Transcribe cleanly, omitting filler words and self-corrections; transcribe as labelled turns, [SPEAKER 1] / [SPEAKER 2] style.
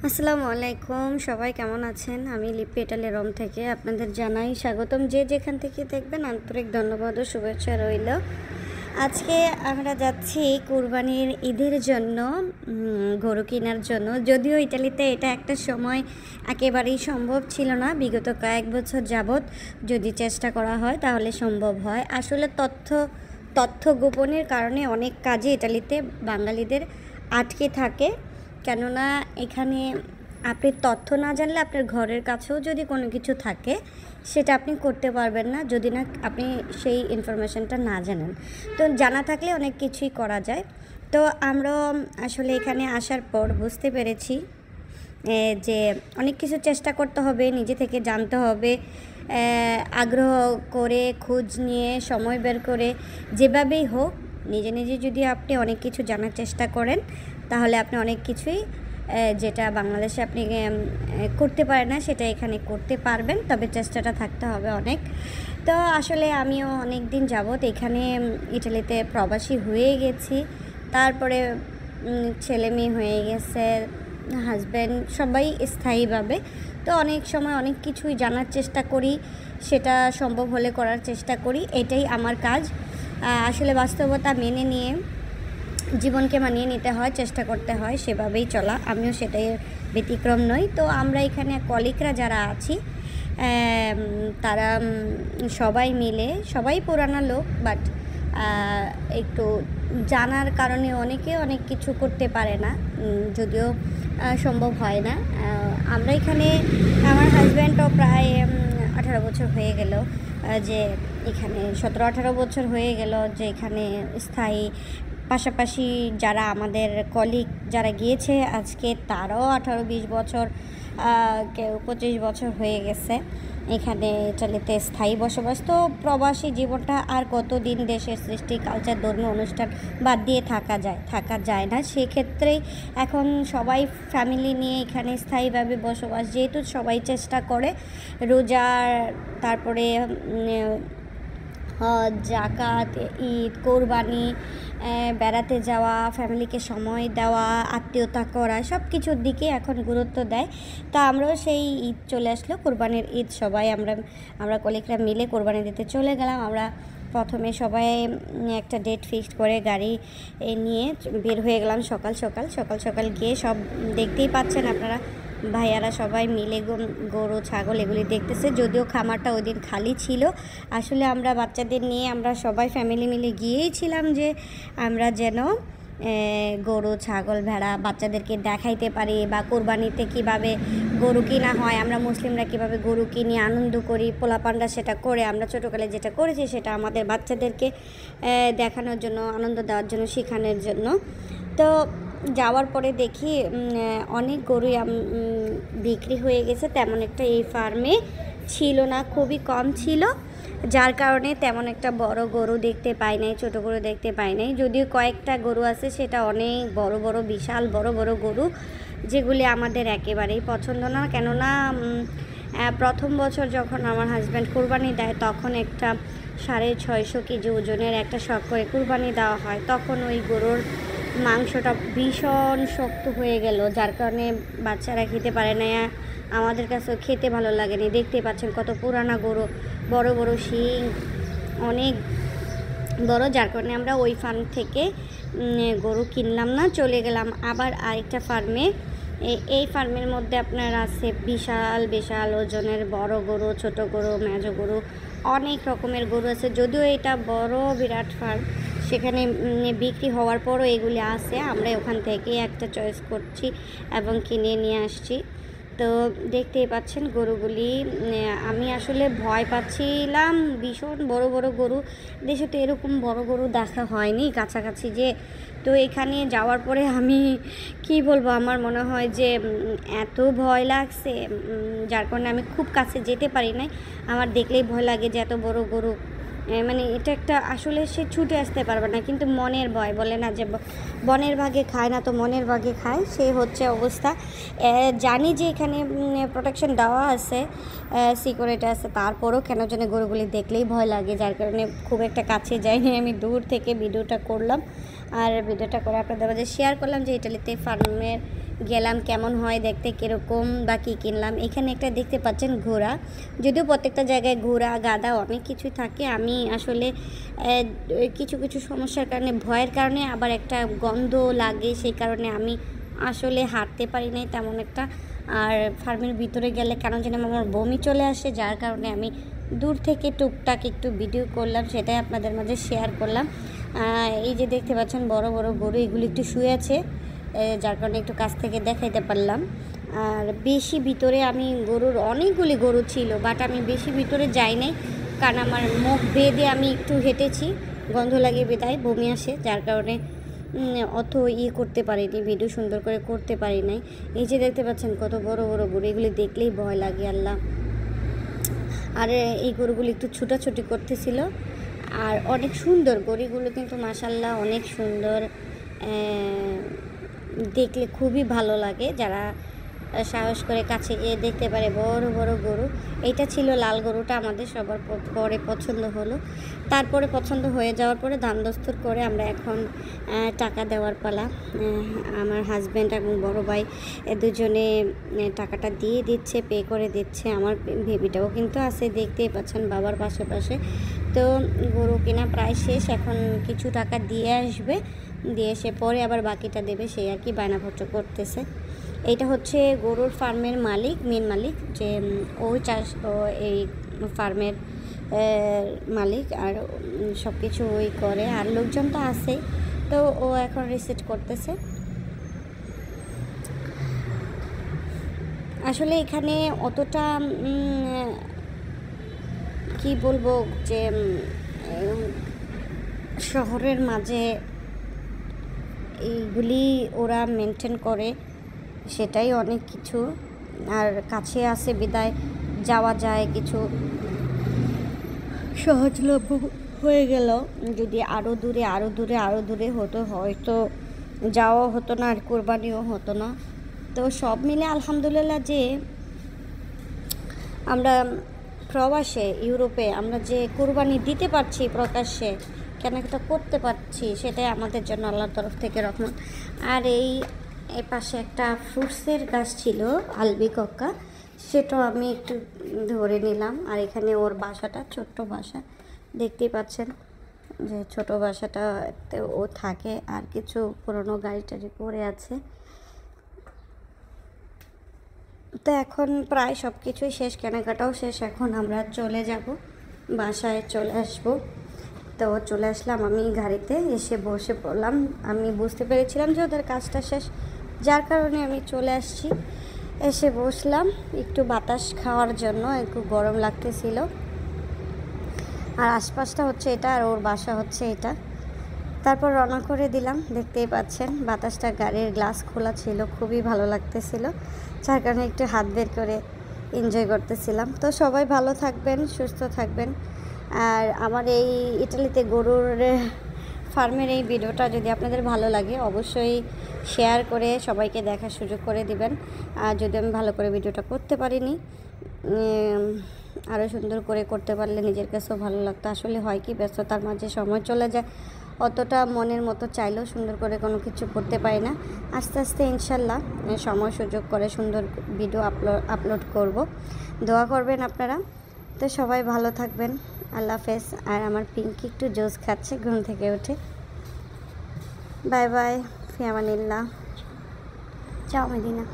[SPEAKER 1] আসসালামু আলাইকুম, সবাই কেমন আছেন? আমি লিপি ইটালি রোম থেকে আপনাদের জানাই স্বাগতম। যে যেখান থেকে দেখবেন আন্তরিক ধন্যবাদ ও শুভেচ্ছা রইল। আজকে আমরা যাচ্ছি কুরবানির ঈদের জন্য গরু কেনার জন্য। যদিও ইটালিতে এটা একটা সময় একেবারেই সম্ভব ছিল না, বিগত কয়েক বছর যাবৎ যদি চেষ্টা করা হয় তাহলে সম্ভব হয়। আসলে তথ্য গোপনের কারণে অনেক কাজে ইটালিতে বাঙালিদের আটকে থাকে। কেননা এখানে আপনি তথ্য না জানলে আপনার ঘরের কাছেও যদি কোনো কিছু থাকে সেটা আপনি করতে পারবেন না, যদি না আপনি সেই ইনফরমেশনটা না জানেন। তো জানা থাকলে অনেক কিছুই করা যায়। তো আমরা আসলে এখানে আসার পর বুঝতে পেরেছি যে অনেক কিছু চেষ্টা করতে হবে, নিজে থেকে জানতে হবে, আগ্রহ করে খোঁজ নিয়ে সময় বের করে যেভাবেই হোক নিজে নিজে যদি আপনি অনেক কিছু জানার চেষ্টা করেন তাহলে আপনি অনেক কিছুই যেটা বাংলাদেশে আপনি করতে পারেন না সেটা এখানে করতে পারবেন, তবে চেষ্টাটা থাকতে হবে অনেক। তো আসলে আমিও অনেক দিন যাবৎ এখানে ইটালিতে প্রবাসী হয়ে গেছি, তারপরে ছেলে মেয়ে হয়ে গেছে, হাজব্যান্ড, সবাই স্থায়ীভাবে। তো অনেক সময় অনেক কিছুই জানার চেষ্টা করি, সেটা সম্ভব হলে করার চেষ্টা করি, এটাই আমার কাজ। আসলে বাস্তবতা মেনে নিয়ে জীবনকে মানিয়ে নিতে হয়, চেষ্টা করতে হয়, সেভাবেই চলা। আমিও সেটাই ব্যতিক্রম নই। তো আমরা এখানে কলিগরা যারা আছি তারা সবাই মিলে, সবাই পুরানা লোক, বাট একটু জানার কারণে অনেকে অনেক কিছু করতে পারে না, যদিও সম্ভব হয় না। আমরা এখানে, আমার হাজব্যান্ডও প্রায় 18 বছর হয়ে গেল, যে এখানে 17-18 বছর হয়ে গেল যে এখানে স্থায়ী। পাশাপাশি যারা আমাদের কলিগ যারা গিয়েছে আজকে, তারাও 18-20 বছর, কেউ 25 বছর হয়ে গেছে এখানে ইটালিতে স্থায়ী বসবাস। তো প্রবাসী জীবনটা আর কতদিন দেশের সৃষ্টি, কালচার, ধর্মীয় অনুষ্ঠান বাদ দিয়ে থাকা যায় না। সেক্ষেত্রেই এখন সবাই ফ্যামিলি নিয়ে এখানে স্থায়ীভাবে বসবাস, যেহেতু সবাই চেষ্টা করে রোজার, তারপরে জাকাত, ঈদ, কোরবানি, বেড়াতে যাওয়া, ফ্যামিলিকে সময় দেওয়া, আত্মীয়তা করা, সব কিছুর দিকে এখন গুরুত্ব দেয়। তো আমরাও সেই ঈদ চলে আসলো, কোরবানির ঈদ, সবাই আমরা কলিগরা মিলে কোরবানি দিতে চলে গেলাম। আমরা প্রথমে সবাই একটা ডেট ফিক্সড করে গাড়ি নিয়ে বের হয়ে গেলাম সকাল সকাল গিয়ে, সব দেখতেই পাচ্ছেন আপনারা, ভাইয়ারা সবাই মিলে গরু, ছাগল এগুলি দেখতেছে। যদিও খামারটা ওই দিন খালি ছিল। আসলে আমরা বাচ্চাদের নিয়ে আমরা সবাই ফ্যামিলি মিলে গিয়েছিলাম যে আমরা যেন গরু, ছাগল, ভেড়া বাচ্চাদেরকে দেখাইতে পারি, বা কোরবানিতে কিভাবে গরু কিনা হয়, আমরা মুসলিমরা কিভাবে গরু কিনি, আনন্দ করি, পোলাপানরা সেটা করে, আমরা ছোটোকালে যেটা করেছি সেটা আমাদের বাচ্চাদেরকে দেখানোর জন্য, আনন্দ দেওয়ার জন্য, শেখানোর জন্য। তো যাওয়ার পরে দেখি অনেক গরুই বিক্রি হয়ে গেছে, তেমন একটা এই ফার্মে ছিল না, খুবই কম ছিল, যার কারণে তেমন একটা বড় গরু দেখতে পাই নাই, ছোট গরু দেখতে পাই নাই। যদিও কয়েকটা গরু আছে সেটা অনেক বড় বিশাল বড় গরু, যেগুলি আমাদের একেবারেই পছন্দ না। কেননা প্রথম বছর যখন আমার হাজব্যান্ড কুরবানি দেয় তখন একটা 650 কেজি ওজনের একটা শখ করে কুরবানি দেওয়া হয়, তখন ওই গরুর মাংসটা ভীষণ শক্ত হয়ে গেল, যার কারণে বাচ্চারা খেতে পারে না, আমাদের কাছেও খেতে ভালো লাগেনি। দেখতে পাচ্ছেন কত পুরানা গরু, বড় শিং অনেক বড়, যার কারণে আমরা ওই ফার্ম থেকে গরু কিনলাম না, চলে গেলাম আবার আরেকটা ফার্মে। এই ফার্মের মধ্যে আপনার আছে বিশাল ওজনের বড় গরু, ছোট গরু, মেজো গরু, অনেক রকমের গরু আছে। যদিও এটা বড় বিরাট ফার্ম, সেখানে বিক্রি হওয়ার পরও এগুলি আছে, আমরা ওখান থেকে একটা চয়েস করছি এবং কিনে নিয়ে আসছি। তো দেখতেই পাচ্ছেন গরুগুলি, আমি আসলে ভয় পাচ্ছিলাম, ভীষণ বড় গরু, দেশে তো এরকম বড় গরু দেখা হয়নি কাছাকাছি যে। তো এখানে যাওয়ার পরে আমি কি বলবো, আমার মনে হয় যে এত ভয় লাগছে, যার কারণে আমি খুব কাছে যেতে পারি নাই। আমার দেখলেই ভয় লাগে যে এত বড় গরু, মানে এটা একটা, আসলে সে ছুটে আসতে পারবে না, কিন্তু মনের ভয়, বলে না যে বনের ভাগে খায় না, তো মনের ভাগে খায়, সে হচ্ছে অবস্থা। জানি যে এখানে প্রোটেকশন দেওয়া আছে, সিকিউরিটি আছে, তারপরও কেন যেন গরুগুলি দেখলেই ভয় লাগে, যার কারণে খুব একটা কাছে যাইনি, আমি দূর থেকে ভিডিওটা করলাম। আর ভিডিওটা করে আপনাদের মাঝে শেয়ার করলাম যে ইটালিতে ফার্মের গেলাম কেমন হয় দেখতে, কীরকম বা কী কিনলাম। এখানে একটা দেখতে পাচ্ছেন ঘোড়া, যদিও প্রত্যেকটা জায়গায় ঘোড়া গাধা অনেক কিছু থাকে। আমি আসলে কিছু কিছু সমস্যার কারণে, ভয়ের কারণে, আবার একটা গন্ধ লাগে, সেই কারণে আমি আসলে হাঁটতে পারি নাই তেমন একটা। আর ফার্মের ভিতরে গেলে কেন যেন আমার বমি চলে আসে, যার কারণে আমি দূর থেকে টুকটাক একটু ভিডিও করলাম, সেটাই আপনাদের মাঝে শেয়ার করলাম। এই যে দেখতে পাচ্ছেন বড় বড় গরু, এগুলি একটু শুয়ে আছে, যার কারণে একটু কাছ থেকে দেখাইতে পারলাম। আর বেশি ভিতরে আমি অনেকগুলি গরু ছিল, বাট আমি বেশি ভিতরে যাই নাই, কারণ আমার মুখ বেঁধে আমি একটু হেঁটেছি, গন্ধ লাগে বেদায় বমি আসে, যার কারণে অত করতে পারিনি, ভিডিও সুন্দর করে করতে পারি নাই। এই যে দেখতে পাচ্ছেন কত বড় বড় গরু, এগুলি দেখলেই ভয় লাগে আল্লাহ। আর এই গরুগুলি একটু ছুটাছুটি করতেছিল, আর অনেক সুন্দর গরুগুলো, কিন্তু মাশাল্লাহ অনেক সুন্দর, দেখলে খুবই ভালো লাগে। যারা সাহস করে কাছে গিয়ে দেখতে পারে বড় বড় গরু। এইটা ছিল লাল গরুটা, আমাদের সবার পরে পছন্দ হলো। তারপরে পছন্দ হয়ে যাওয়ার পরে দাম দস্তর করে আমরা এখন টাকা দেওয়ার পালা। আমার হাজব্যান্ড এবং বড় ভাই দুজনে টাকাটা দিয়ে দিচ্ছে, পে করে দিচ্ছে। আমার বেবিটাও কিন্তু আছে, দেখতেই পাচ্ছেন বাবার পাশে পাশে। তো গরু কেনা প্রায় শেষ, এখন কিছু টাকা দিয়ে আসবে, দিয়ে এসে পরে আবার বাকিটা দেবে, সেই আর কি বায়নাপত্র করতেছে। এইটা হচ্ছে গরুর ফার্মের মালিক, মেন মালিক, যে এই ফার্মের মালিক, আর সব কিছু ওই করে, আর লোকজন তো আছেই। তো ও এখন রিসিট করতেছে। আসলে এখানে অতটা কি বলবো, যে শহরের মাঝে এইগুলি ওরা মেনটেন করে, সেটাই অনেক কিছু। আর কাছে আসে বিদায় যাওয়া যায়, কিছু সহজলভ্য হয়ে গেল। যদি আরও দূরে হতো, হয়তো যাওয়া হতো না, আর কোরবানিও হতো না। তো সব মিলে আলহামদুলিল্লাহ যে আমরা প্রবাসে ইউরোপে আমরা যে কোরবানি দিতে পারছি, প্রকাশ্যে কেনাকাটা করতে পারছি, সেটাই আমাদের জন্য আল্লাহর তরফ থেকে রহমত। আর এই পাশে একটা ফ্রুটসের গাছ ছিল, আলবিকক্কা, সেটাও আমি একটু ধরে নিলাম। আর এখানে ওর বাসাটা, ছোট্ট বাসা দেখতেই পাচ্ছেন, যে ছোট বাসাটাতে ও থাকে, আর কিছু পুরনো গাড়ি টাড়ি পড়ে আছে। তো এখন প্রায় সব কিছুই শেষ, কেনাকাটাও শেষ, এখন আমরা চলে যাব, বাসায় চলে আসব। তো চলে আসলাম, আমি গাড়িতে এসে বসে পড়লাম। আমি বুঝতে পেরেছিলাম যে ওদের কাজটা শেষ, যার কারণে আমি চলে আসছি, এসে বসলাম একটু বাতাস খাওয়ার জন্য। একটু গরম লাগতেছিল। আর আশপাশটা হচ্ছে এটা, আর ওর বাসা হচ্ছে এটা। তারপর রওনা করে দিলাম, দেখতেই পাচ্ছেন বাতাসটা, গাড়ির গ্লাস খোলা ছিল, খুবই ভালো লাগতেছিল, যার কারণে একটু হাত বের করে এনজয় করতেছিলাম। তো সবাই ভালো থাকবেন, সুস্থ থাকবেন। আর আমার এই ইটালিতে গরুর ফার্মের এই ভিডিওটা যদি আপনাদের ভালো লাগে, অবশ্যই শেয়ার করে সবাইকে দেখার সুযোগ করে দিবেন। আর যদি আমি ভালো করে ভিডিওটা করতে পারিনি, আরও সুন্দর করে করতে পারলে নিজের কাছেও ভালো লাগতো। আসলে হয় কি, ব্যস্ততার মাঝে সময় চলে যায়, অতটা মনের মতো চাইলেও সুন্দর করে কোনো কিছু করতে পারি না। আস্তে আস্তে ইনশাল্লাহ সময় সুযোগ করে সুন্দর ভিডিও আপলোড করব। দোয়া করবেন আপনারা। তো সবাই ভালো থাকবেন, আল্লাহ হাফেজ। আর আমার পিঙ্কি একটু জুস খাচ্ছে ঘুম থেকে উঠে। বাই বাই, ফি আমানিল্লাহ। চাও মেদিনা।